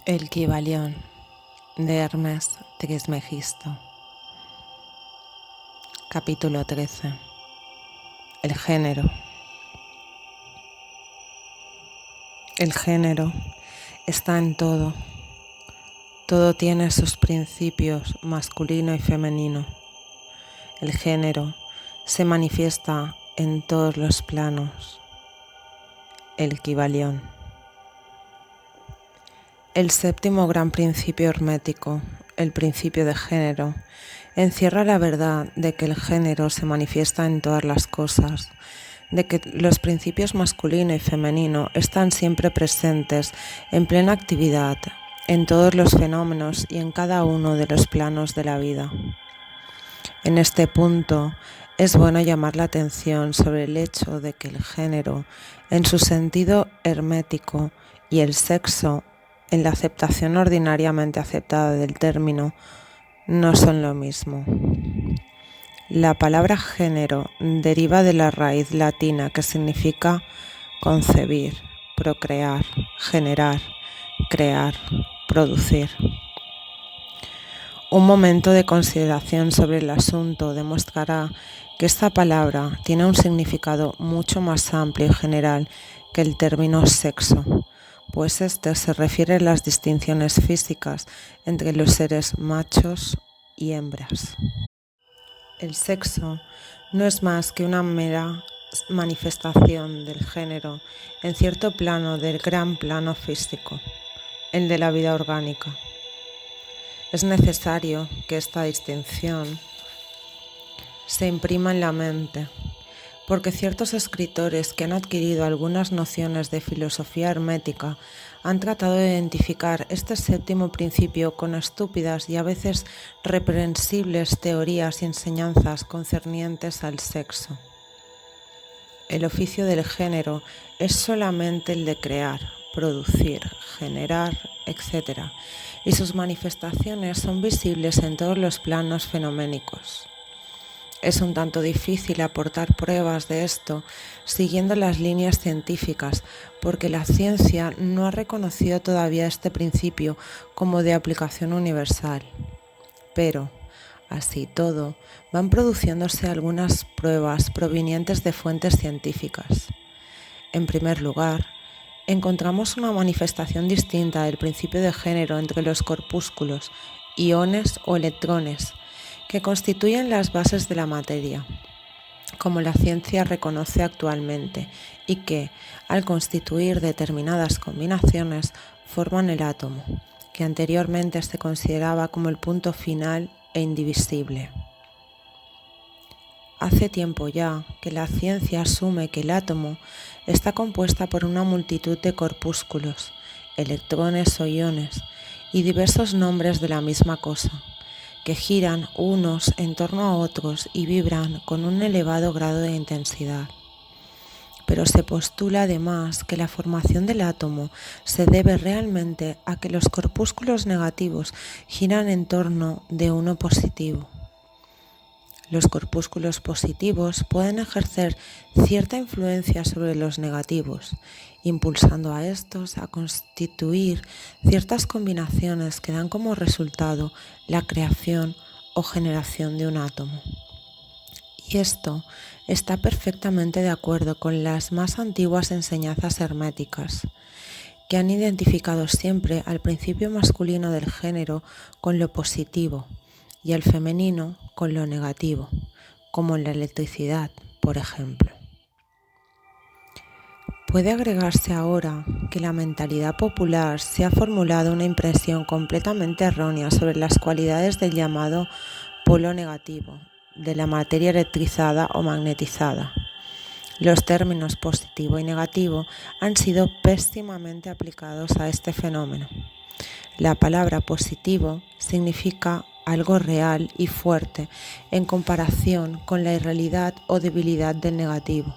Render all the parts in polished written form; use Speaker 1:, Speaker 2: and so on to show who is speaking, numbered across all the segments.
Speaker 1: El Kybalión de Hermes Trismegisto. Capítulo 13. El género. El género está en todo. Todo tiene sus principios masculino y femenino. El género se manifiesta en todos los planos. El Kybalión. El séptimo gran principio hermético, el principio de género, encierra la verdad de que el género se manifiesta en todas las cosas, de que los principios masculino y femenino están siempre presentes en plena actividad, en todos los fenómenos y en cada uno de los planos de la vida. En este punto es bueno llamar la atención sobre el hecho de que el género, en su sentido hermético, y el sexo, en la aceptación ordinariamente aceptada del término, no son lo mismo. La palabra género deriva de la raíz latina que significa concebir, procrear, generar, crear, producir. Un momento de consideración sobre el asunto demostrará que esta palabra tiene un significado mucho más amplio y general que el término sexo, pues este se refiere a las distinciones físicas entre los seres machos y hembras. El sexo no es más que una mera manifestación del género en cierto plano del gran plano físico, el de la vida orgánica. Es necesario que esta distinción se imprima en la mente, porque ciertos escritores que han adquirido algunas nociones de filosofía hermética han tratado de identificar este séptimo principio con estúpidas y a veces reprensibles teorías y enseñanzas concernientes al sexo. El oficio del género es solamente el de crear, producir, generar, etc., y sus manifestaciones son visibles en todos los planos fenoménicos. Es un tanto difícil aportar pruebas de esto siguiendo las líneas científicas, porque la ciencia no ha reconocido todavía este principio como de aplicación universal. Pero, así todo, van produciéndose algunas pruebas provenientes de fuentes científicas. En primer lugar, encontramos una manifestación distinta del principio de género entre los corpúsculos, iones o electrones, que constituyen las bases de la materia, como la ciencia reconoce actualmente, y que, al constituir determinadas combinaciones, forman el átomo, que anteriormente se consideraba como el punto final e indivisible. Hace tiempo ya que la ciencia asume que el átomo está compuesta por una multitud de corpúsculos, electrones o iones, y diversos nombres de la misma cosa, que giran unos en torno a otros y vibran con un elevado grado de intensidad. Pero se postula además que la formación del átomo se debe realmente a que los corpúsculos negativos giran en torno de uno positivo. Los corpúsculos positivos pueden ejercer cierta influencia sobre los negativos, impulsando a estos a constituir ciertas combinaciones que dan como resultado la creación o generación de un átomo. Y esto está perfectamente de acuerdo con las más antiguas enseñanzas herméticas, que han identificado siempre al principio masculino del género con lo positivo y al femenino con lo negativo, como en la electricidad, por ejemplo. Puede agregarse ahora que la mentalidad popular se ha formulado una impresión completamente errónea sobre las cualidades del llamado polo negativo, de la materia electrizada o magnetizada. Los términos positivo y negativo han sido pésimamente aplicados a este fenómeno. La palabra positivo significa algo real y fuerte en comparación con la irrealidad o debilidad del negativo.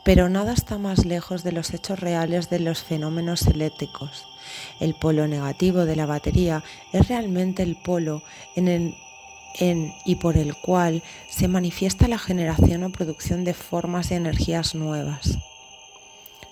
Speaker 1: Pero nada está más lejos de los hechos reales de los fenómenos eléctricos. El polo negativo de la batería es realmente el polo en y por el cual se manifiesta la generación o producción de formas y energías nuevas.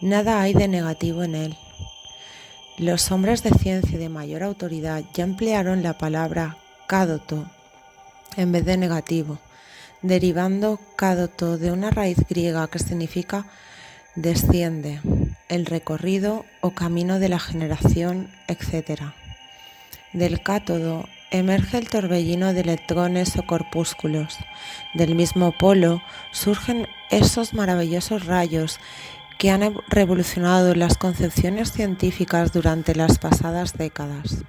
Speaker 1: Nada hay de negativo en él. Los hombres de ciencia de mayor autoridad ya emplearon la palabra cádoto en vez de negativo, derivando cádoto de una raíz griega que significa desciende, el recorrido o camino de la generación, etc. Del cátodo emerge el torbellino de electrones o corpúsculos. Del mismo polo surgen esos maravillosos rayos que han revolucionado las concepciones científicas durante las pasadas décadas.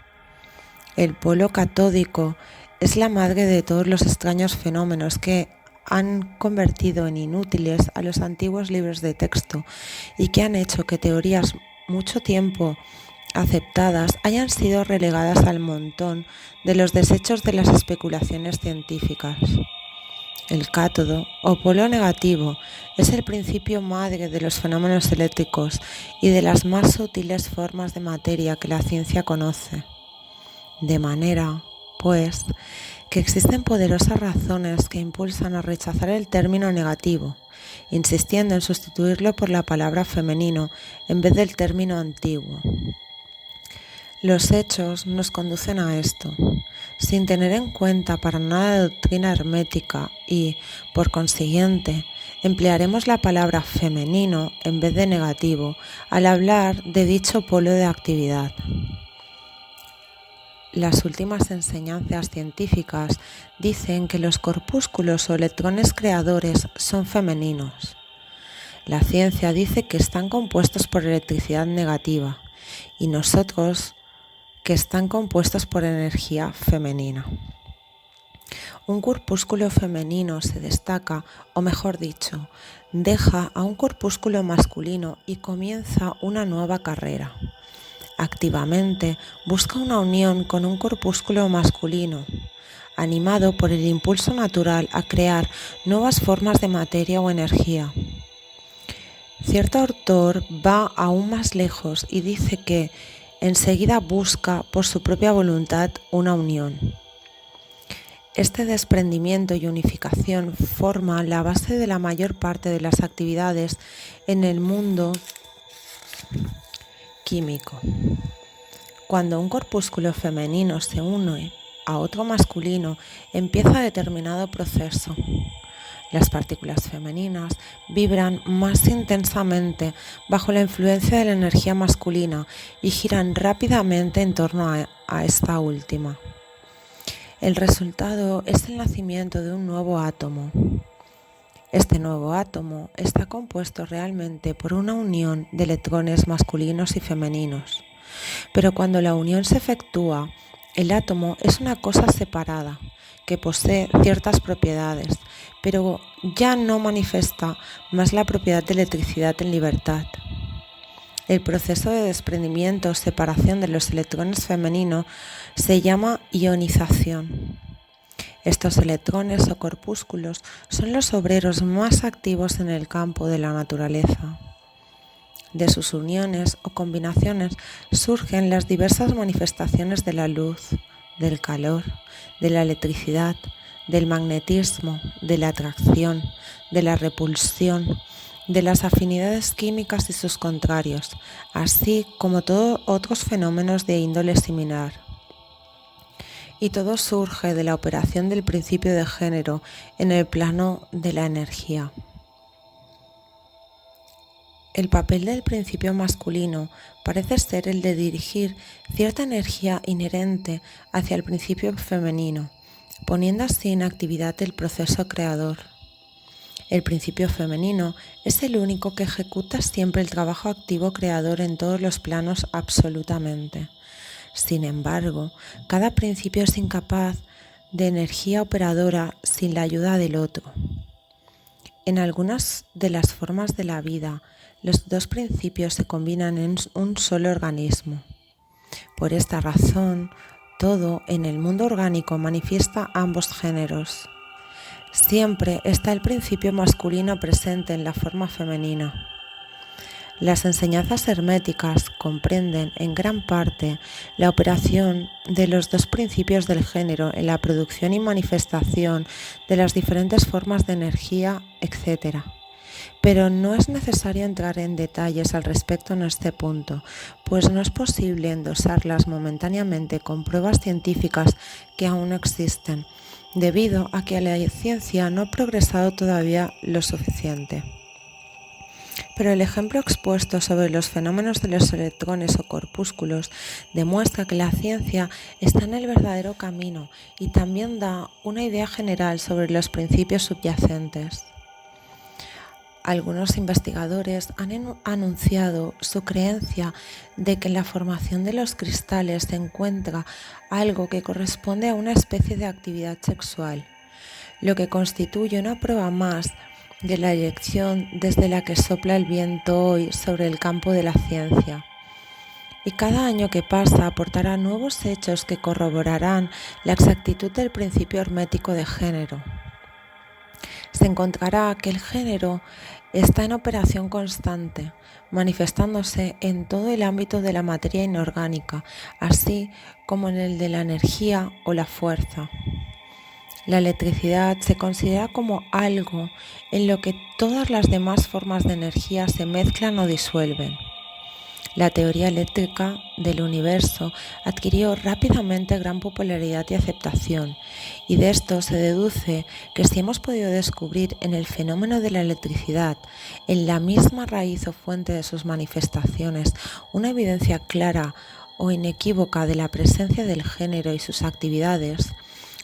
Speaker 1: El polo catódico es la madre de todos los extraños fenómenos que han convertido en inútiles a los antiguos libros de texto y que han hecho que teorías mucho tiempo aceptadas hayan sido relegadas al montón de los desechos de las especulaciones científicas. El cátodo o polo negativo es el principio madre de los fenómenos eléctricos y de las más sutiles formas de materia que la ciencia conoce. De manera, pues, que existen poderosas razones que impulsan a rechazar el término negativo, insistiendo en sustituirlo por la palabra femenino en vez del término antiguo. Los hechos nos conducen a esto, sin tener en cuenta para nada la doctrina hermética y, por consiguiente, emplearemos la palabra femenino en vez de negativo al hablar de dicho polo de actividad. Las últimas enseñanzas científicas dicen que los corpúsculos o electrones creadores son femeninos. La ciencia dice que están compuestos por electricidad negativa y nosotros que están compuestos por energía femenina. Un corpúsculo femenino se destaca, o mejor dicho, deja a un corpúsculo masculino y comienza una nueva carrera. Activamente busca una unión con un corpúsculo masculino, animado por el impulso natural a crear nuevas formas de materia o energía. Cierto autor va aún más lejos y dice que enseguida busca por su propia voluntad una unión. Este desprendimiento y unificación forma la base de la mayor parte de las actividades en el mundo químico. Cuando un corpúsculo femenino se une a otro masculino, empieza determinado proceso. Las partículas femeninas vibran más intensamente bajo la influencia de la energía masculina y giran rápidamente en torno a esta última. El resultado es el nacimiento de un nuevo átomo. Este nuevo átomo está compuesto realmente por una unión de electrones masculinos y femeninos. Pero cuando la unión se efectúa, el átomo es una cosa separada, que posee ciertas propiedades, pero ya no manifiesta más la propiedad de electricidad en libertad. El proceso de desprendimiento o separación de los electrones femeninos se llama ionización. Estos electrones o corpúsculos son los obreros más activos en el campo de la naturaleza. De sus uniones o combinaciones surgen las diversas manifestaciones de la luz, del calor, de la electricidad, del magnetismo, de la atracción, de la repulsión, de las afinidades químicas y sus contrarios, así como todos otros fenómenos de índole similar. Y todo surge de la operación del principio de género en el plano de la energía. El papel del principio masculino parece ser el de dirigir cierta energía inherente hacia el principio femenino, poniendo así en actividad el proceso creador. El principio femenino es el único que ejecuta siempre el trabajo activo creador en todos los planos absolutamente. Sin embargo, cada principio es incapaz de energía operadora sin la ayuda del otro. En algunas de las formas de la vida, los dos principios se combinan en un solo organismo. Por esta razón, todo en el mundo orgánico manifiesta ambos géneros. Siempre está el principio masculino presente en la forma femenina. Las enseñanzas herméticas comprenden en gran parte la operación de los dos principios del género en la producción y manifestación de las diferentes formas de energía, etc. Pero no es necesario entrar en detalles al respecto en este punto, pues no es posible endosarlas momentáneamente con pruebas científicas que aún no existen, debido a que la ciencia no ha progresado todavía lo suficiente. Pero el ejemplo expuesto sobre los fenómenos de los electrones o corpúsculos demuestra que la ciencia está en el verdadero camino y también da una idea general sobre los principios subyacentes. Algunos investigadores han anunciado su creencia de que en la formación de los cristales se encuentra algo que corresponde a una especie de actividad sexual, lo que constituye una prueba más de la dirección desde la que sopla el viento hoy sobre el campo de la ciencia. Y cada año que pasa aportará nuevos hechos que corroborarán la exactitud del principio hermético de género. Se encontrará que el género está en operación constante, manifestándose en todo el ámbito de la materia inorgánica, así como en el de la energía o la fuerza. La electricidad se considera como algo en lo que todas las demás formas de energía se mezclan o disuelven. La teoría eléctrica del universo adquirió rápidamente gran popularidad y aceptación, y de esto se deduce que si hemos podido descubrir en el fenómeno de la electricidad, en la misma raíz o fuente de sus manifestaciones, una evidencia clara o inequívoca de la presencia del género y sus actividades,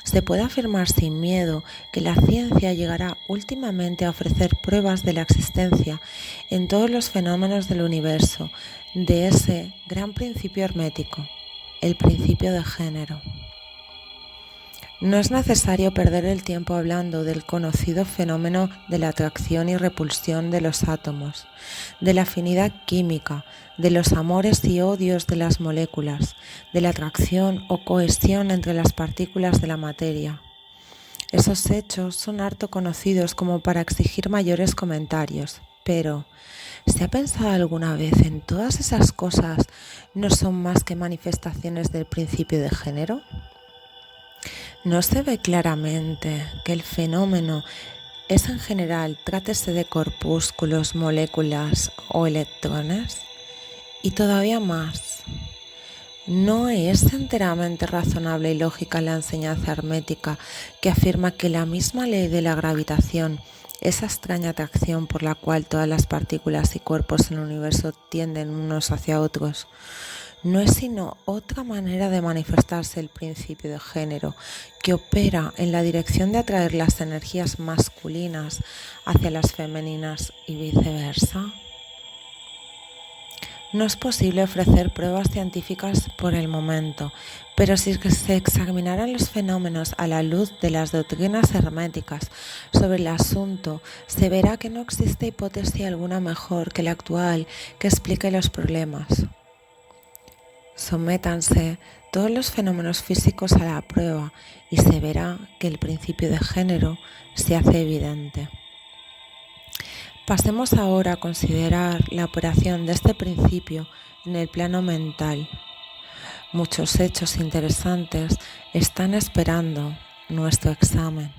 Speaker 1: se puede afirmar sin miedo que la ciencia llegará últimamente a ofrecer pruebas de la existencia en todos los fenómenos del universo de ese gran principio hermético, el principio de género. No es necesario perder el tiempo hablando del conocido fenómeno de la atracción y repulsión de los átomos, de la afinidad química, de los amores y odios de las moléculas, de la atracción o cohesión entre las partículas de la materia. Esos hechos son harto conocidos como para exigir mayores comentarios, pero ¿se ha pensado alguna vez en todas esas cosas no son más que manifestaciones del principio de género? ¿No se ve claramente que el fenómeno es en general, trátese de corpúsculos, moléculas o electrones? Y todavía más, ¿no es enteramente razonable y lógica la enseñanza hermética que afirma que la misma ley de la gravitación, esa extraña atracción por la cual todas las partículas y cuerpos en el universo tienden unos hacia otros, no es sino otra manera de manifestarse el principio de género que opera en la dirección de atraer las energías masculinas hacia las femeninas y viceversa? No es posible ofrecer pruebas científicas por el momento, pero si se examinaran los fenómenos a la luz de las doctrinas herméticas sobre el asunto, se verá que no existe hipótesis alguna mejor que la actual que explique los problemas. Sométanse todos los fenómenos físicos a la prueba y se verá que el principio de género se hace evidente. Pasemos ahora a considerar la operación de este principio en el plano mental. Muchos hechos interesantes están esperando nuestro examen.